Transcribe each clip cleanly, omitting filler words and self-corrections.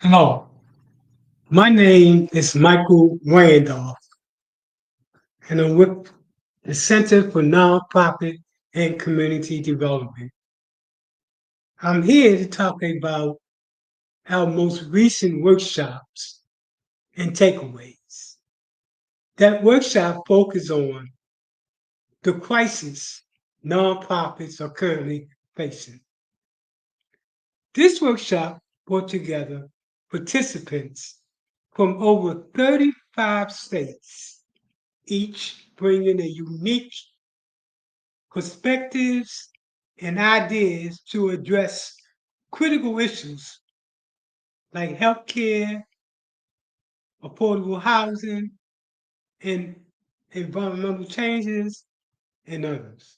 Hello, my name is Michael Randolph, and I'm with the Center for Nonprofit and Community Development. I'm here to talk about our most recent workshops and takeaways. That workshop focused on the crisis nonprofits are currently facing. This workshop brought together participants from over 35 states, each bringing a unique perspectives and ideas to address critical issues like healthcare, affordable housing, and environmental changes, and others.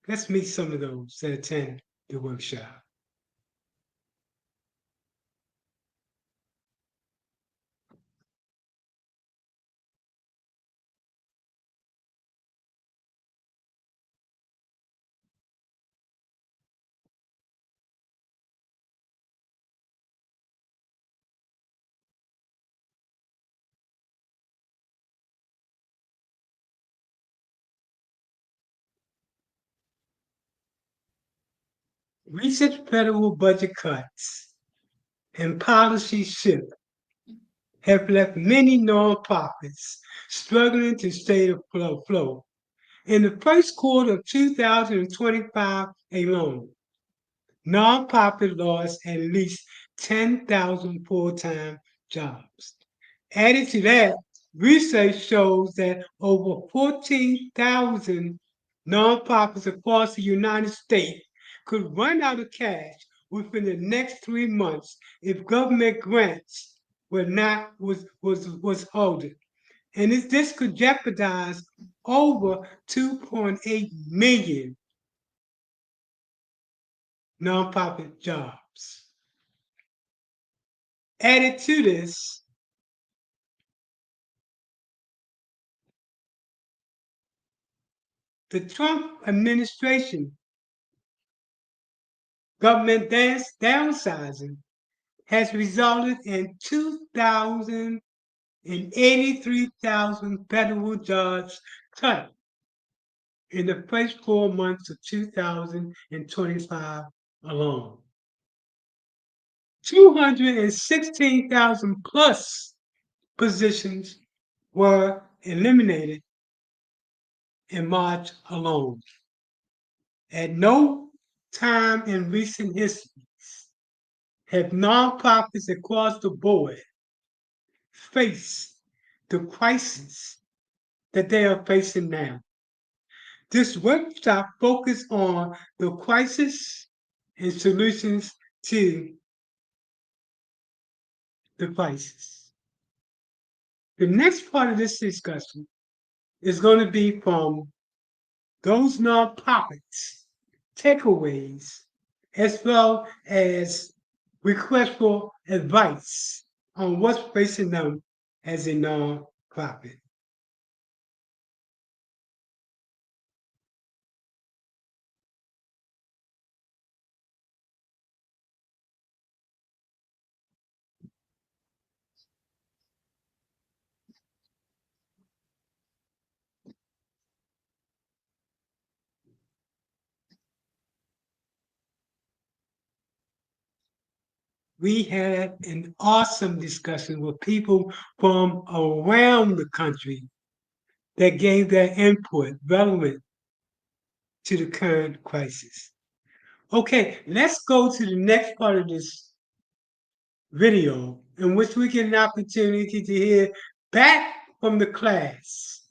Let's meet some of those that attend the workshop. Recent federal budget cuts and policy shifts have left many nonprofits struggling to stay afloat. In the first quarter of 2025 alone, nonprofit lost at least 10,000 full-time jobs. Added to that, research shows that over 14,000 nonprofits across the United States could run out of cash within the next 3 months if government grants were not was halted. And this could jeopardize over 2.8 million nonprofit jobs. Added to this, the Trump administration government downsizing has resulted in 283,000 federal jobs cut in the first 4 months of 2025 alone. 216,000 plus positions were eliminated in March alone. At no time in recent history have nonprofits across the board faced the crisis that they are facing now. This workshop focused on the crisis and solutions to the crisis. The next part of this discussion is going to be from those nonprofits, takeaways, as well as requests for advice on what's facing them as a nonprofit. We had an awesome discussion with people from around the country that gave their input relevant to the current crisis. Okay, let's go to the next part of this video in which we get an opportunity to hear back from the class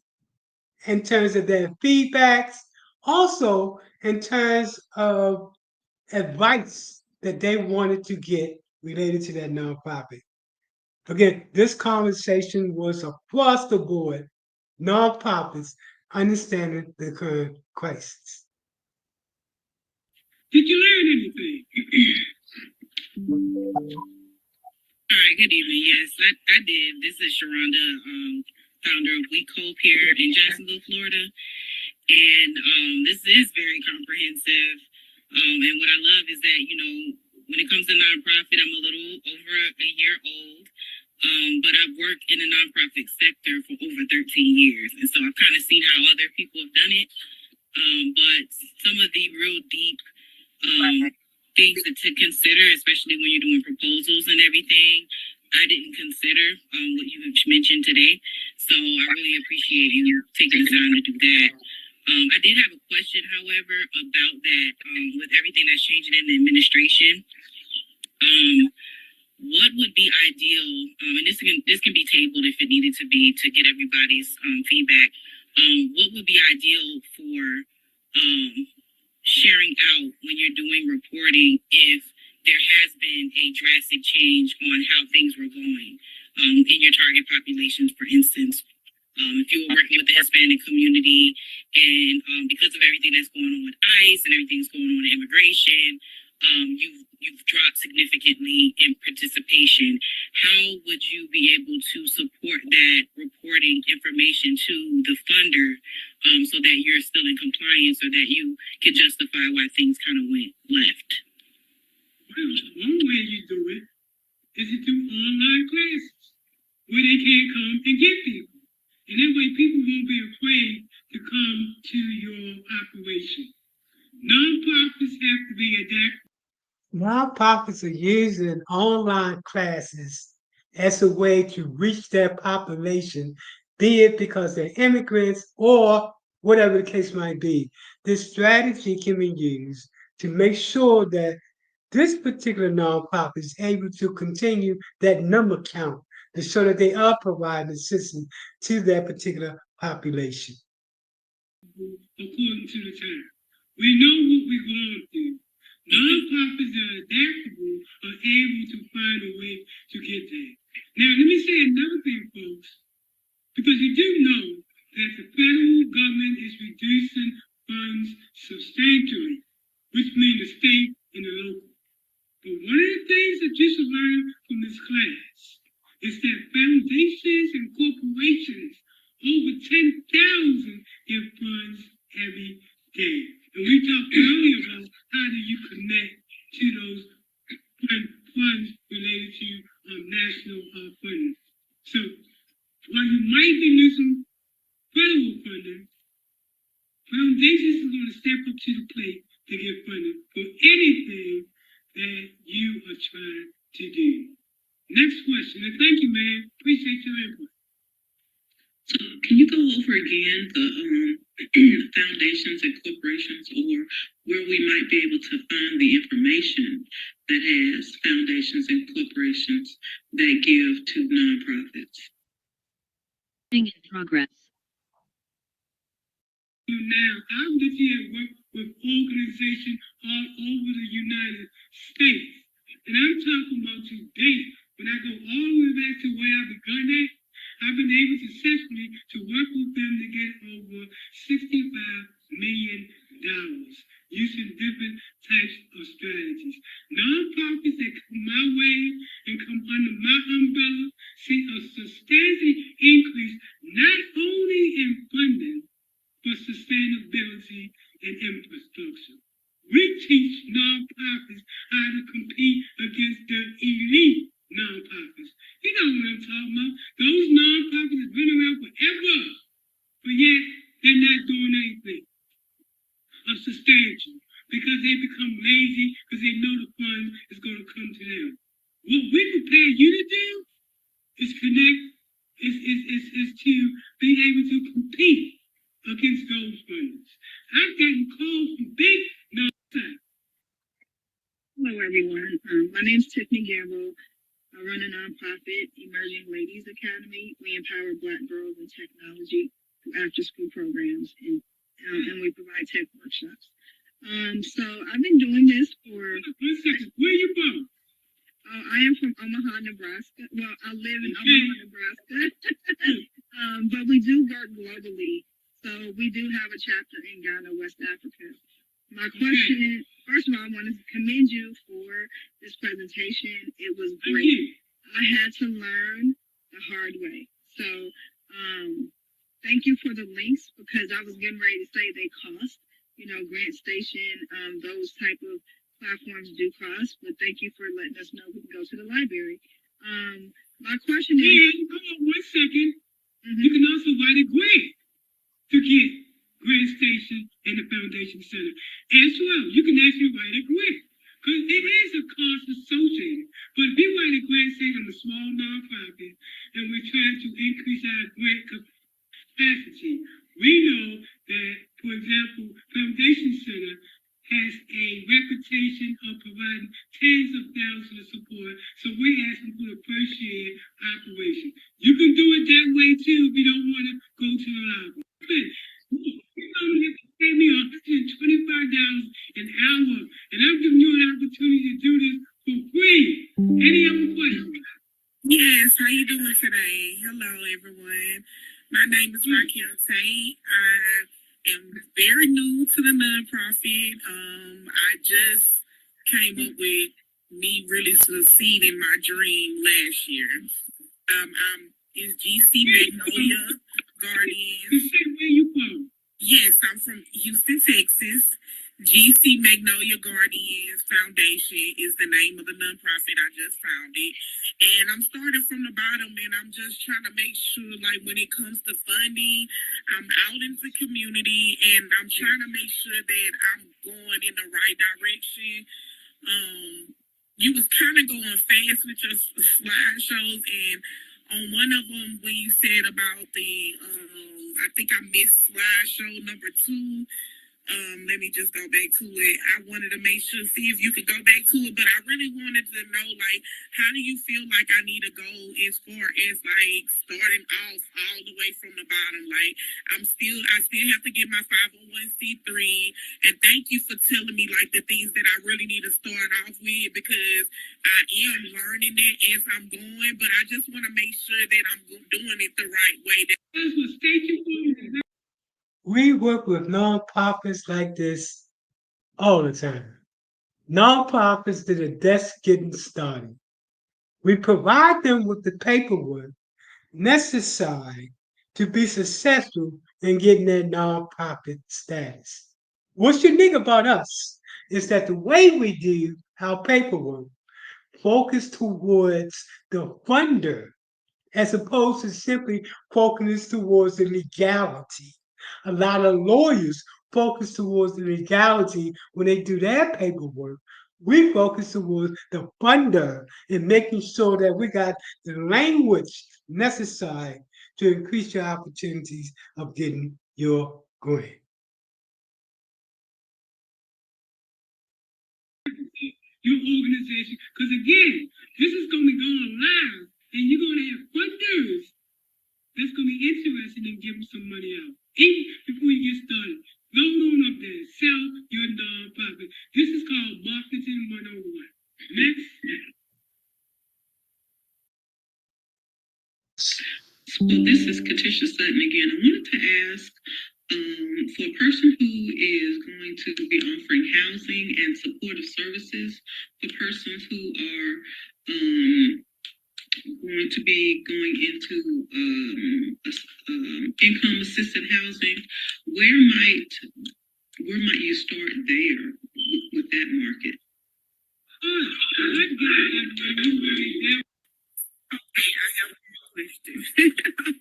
in terms of their feedbacks, also in terms of advice that they wanted to get related to that nonprofit. Again, this conversation was across the board, nonprofits understanding the current crisis. Did you learn anything? good evening. Yes, I did. This is Sharonda, founder of Week Hope here in Jacksonville, Florida. And this is very comprehensive. And what I love is that, when it comes to nonprofit, I'm a little over a year old. But I've worked in the nonprofit sector for over 13 years. And so I've kind of seen how other people have done it. But some of the real deep things to consider, especially when you're doing proposals and everything, I didn't consider what you mentioned today. So I really appreciate you taking the time to do that. I did have a question, however, about that with everything that's changing in the administration. What would be ideal, and this can be tabled if it needed to be to get everybody's feedback. What would be ideal for sharing out when you're doing reporting if there has been a drastic change on how things were going in your target populations, for instance? If you were working with the Hispanic community and because of everything that's going on with ICE and everything that's going on in immigration, you've dropped significantly in participation. How would you be able to support that reporting information to the funder so that you're still in compliance or that you can justify why things kind of went left? Well, one way you do it is to do online classes where they can't come and get people. And that way people won't be afraid to come to your operation. Nonprofits have to be adapted. Nonprofits are using online classes as a way to reach their population, be it because they're immigrants or whatever the case might be. This strategy can be used to make sure that this particular nonprofit is able to continue that number count to show that they are providing assistance to that particular population. According to the time, we know what we're going through. Nonprofits that are adaptable are able to find a way to get there. Now, let me say another thing, folks, because you do know that the federal government is reducing funds substantially, which means the state and the local. But one of the things that you should learn from this class is that foundations and corporations, over 10,000, give funds every day. And we talked earlier about how do you connect to those funds related to national funding. So while you might be losing federal funding, foundations is going to step up to the plate to get funding for anything that you are trying to do. Next question, and thank you, man. Appreciate your input. So can you go over again the foundations and corporations, or where we might be able to find the information that has foundations and corporations that give to nonprofits? In progress. Now, I'm literally at work with organizations all over the United States. And I'm talking about today, when I go all the way back to where I begun at, I've been able successfully to work with them to get over $65 million using different types of strategies. Nonprofits that come my way and come under my umbrella see a substantial increase not only in funding, but sustainability and infrastructure. We teach nonprofits how to compete against the elite nonprofits. You know what I'm talking about. Those nonprofits have been around forever, but yet they're not doing anything substantial because they become lazy because they know the fund is going to come to them. What we prepare you to do is connect, is to be able to compete against those funders. I've gotten calls from big nonprofits. Hello, everyone. My name is Tiffany Gamble. I run a nonprofit, Emerging Ladies Academy. We empower Black girls in technology through after-school programs, and we provide tech workshops. So I've been doing this for... One second. Where are you from? I am from Omaha, Nebraska. Well, I live in Omaha, Nebraska. But we do work globally. So we do have a chapter in Ghana, West Africa. My question, first of all, I want to commend you for this presentation. It was great. I had to learn the hard way. So, thank you for the links because I was getting ready to say they cost. You know, Grant Station, those type of platforms do cost. But thank you for letting us know we can go to the library. My question is. And hold on 1 second. You can also write a grant to get Grant Station and the Foundation Center. As well, you can actually write a grant. Because it is a cost associated. But if you write a grant saying I'm a small nonprofit and we're trying to increase our grant capacity, we know that, for example, Foundation Center has a reputation of providing tens of thousands of support. So we're asking for the first year operation. You can do it that way too if you don't want to go to the library. You're going to have to pay me $125 an hour, and I'm giving you an opportunity to do this for free. Any other questions? Yes, how you doing today? Hello, everyone. My name is Raquel Tate. I am very new to the nonprofit. I just came up with me really succeeding my dream last year. Is GC Magnolia Guardians. You said where you from? Yes, I'm from Houston, Texas. GC Magnolia Guardians Foundation is the name of the nonprofit. I just found it. And I'm starting from the bottom, and I'm just trying to make sure, like, when it comes to funding, I'm out in the community, and I'm trying to make sure that I'm going in the right direction. You was kind of going fast with your slideshows, and on one of them, when you said about the, I think I missed slideshow number 2. Let me just go back to it. I wanted to make sure, see if you could go back to it, but I really wanted to know, like, how do you feel like I need to go as far as, like, starting off all the way from the bottom? Like, I still have to get my 501c3, and thank you for telling me, like, the things that I really need to start off with, because I am learning it as I'm going, but I just want to make sure that I'm doing it the right way. That's what state you from. We work with nonprofits like this all the time. Nonprofits that are just getting started. We provide them with the paperwork necessary to be successful in getting their nonprofit status. What's unique about us is that the way we do our paperwork focus towards the funder as opposed to simply focusing towards the legality. A lot of lawyers focus towards the legality when they do their paperwork. We focus towards the funder and making sure that we got the language necessary to increase your opportunities of getting your grant. Your organization, because again, this is going to be going live, and you're going to have funders that's going to be interested in giving some money out. Even before you get started, go on up there, sell your nonprofit. This is called Marketing 101. Next. So this is Katisha Sutton again. I wanted to ask, for a person who is going to be offering housing and supportive services for persons who are going to be going into income assisted housing, where might you start there with that market? I have a question.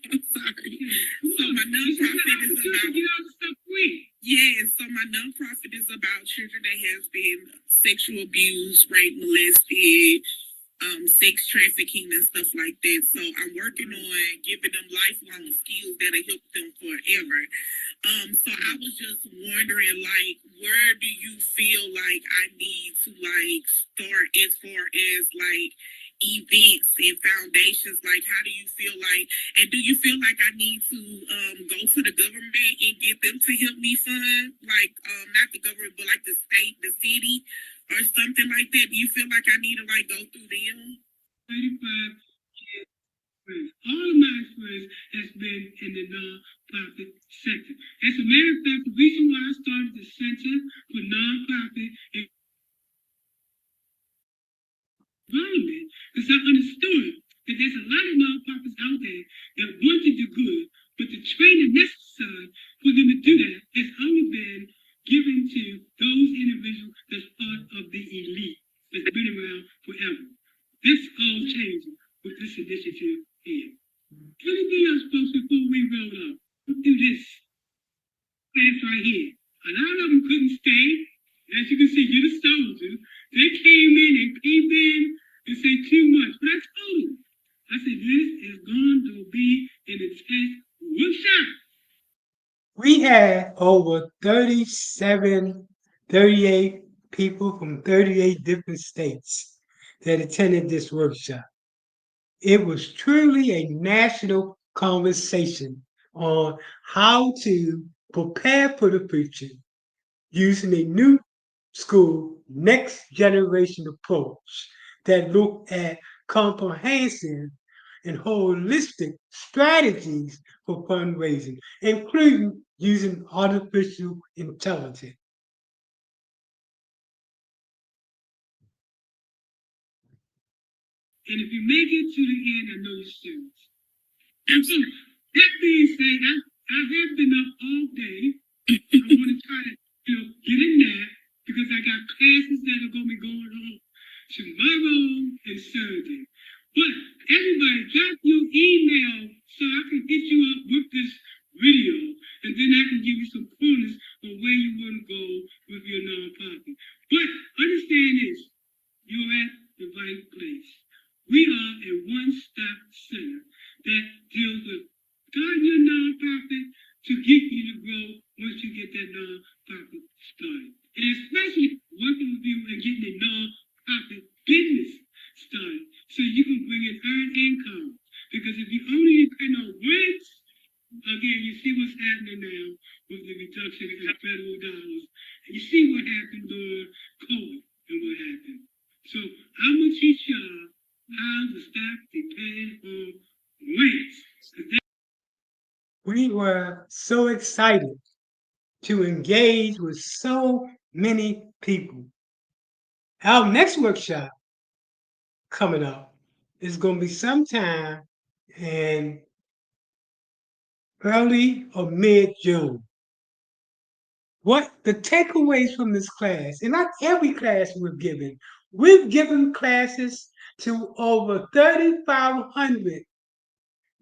I'm sorry. So my nonprofit is about so my nonprofit is about children that has been sexual abused, raped, molested, sex trafficking and stuff like that. So I'm working on giving them lifelong skills that'll help them forever. So I was just wondering, like, where do you feel like I need to like start as far as like events and foundations? Like, how do you feel like, and do you feel like I need to go to the government and get them to help me fund, like, not the government, but like the state, the city, or something like that? Do you feel like I need to like go through them? 35 years. All of my experience has been in the nonprofit sector. As a matter of fact, the reason why I started the Center for Nonprofit environment because I understood that there's a lot of nonprofits out there that want to do good, but the training necessary for them to do that has only been given to those individuals that's part of the elite that's been around forever. This all changing with this initiative here. Anything else, folks, before we roll up? We'll do this class right here. A lot of them couldn't stay. As you can see, you're the soldiers. They came in and came in and say too much. But I told them, I said, this is going to be an intense workshop. We had over 37, 38 people from 38 different states that attended this workshop. It was truly a national conversation on how to prepare for the future using a new school next generation approach that looked at comprehensive and holistic strategies for fundraising, including using artificial intelligence. And if you make it to the end, I know you're serious. That being said, I have been up all day. I want to try to, get in there because I got classes that are going to be going on tomorrow and Saturday. But everybody, drop your email so I can hit you up with this video, and then I can give you some pointers on where you want to go with your nonprofit. But understand this, you're at the right place. We are a one-stop center that deals with starting your nonprofit to get you to grow once you get that nonprofit started. And especially working with you and getting a nonprofit business started so you can bring in earned income. Because if you only depend on rents, again, you see what's happening now with the reduction in federal dollars. And you see what happened during COVID and what happened. So I'm going to teach y'all how to stop depending on rents. We were so excited to engage with so many people. Our next workshop coming up is going to be sometime in early or mid-June. What the takeaways from this class, and not every class we've given classes to over 3,500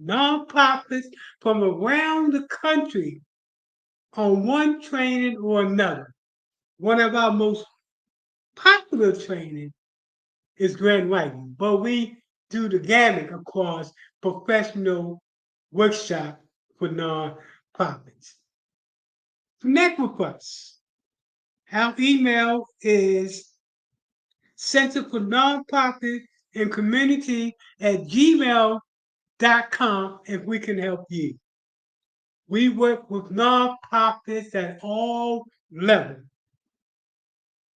nonprofits from around the country on one training or another. One of our most popular training is grant writing, but we do the gamut across professional workshop for nonprofits. Connect with us. Our email is Center for Nonprofit and Community at gmail.com if we can help you. We work with nonprofits at all levels.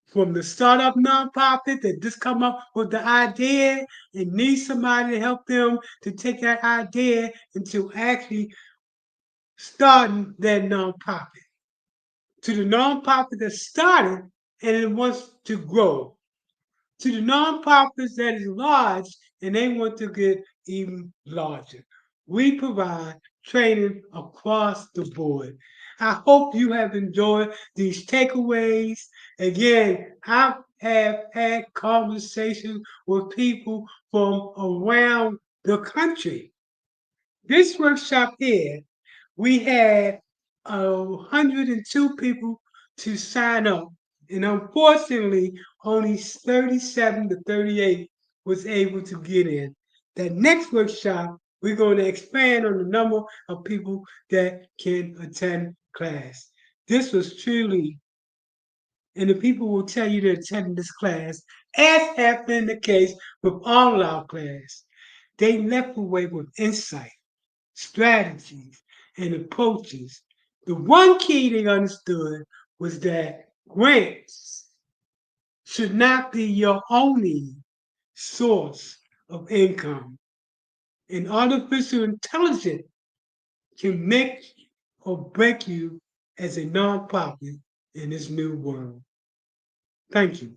From the startup nonprofit that just come up with the idea and need somebody to help them to take that idea into actually starting that nonprofit. To the nonprofit that started and it wants to grow. To the nonprofits that is large and they want to get even larger. We provide training across the board. I hope you have enjoyed these takeaways. Again, I have had conversations with people from around the country. This workshop here, we had 102 people to sign up, and unfortunately, only 37 to 38 was able to get in. That next workshop, we're going to expand on the number of people that can attend class. This was truly, and the people will tell you they're attending this class, as has been the case with all our class. They left away with insight, strategies, and approaches. The one key they understood was that grants should not be your only source of income. And artificial intelligence can make or break you as a nonprofit in this new world. Thank you.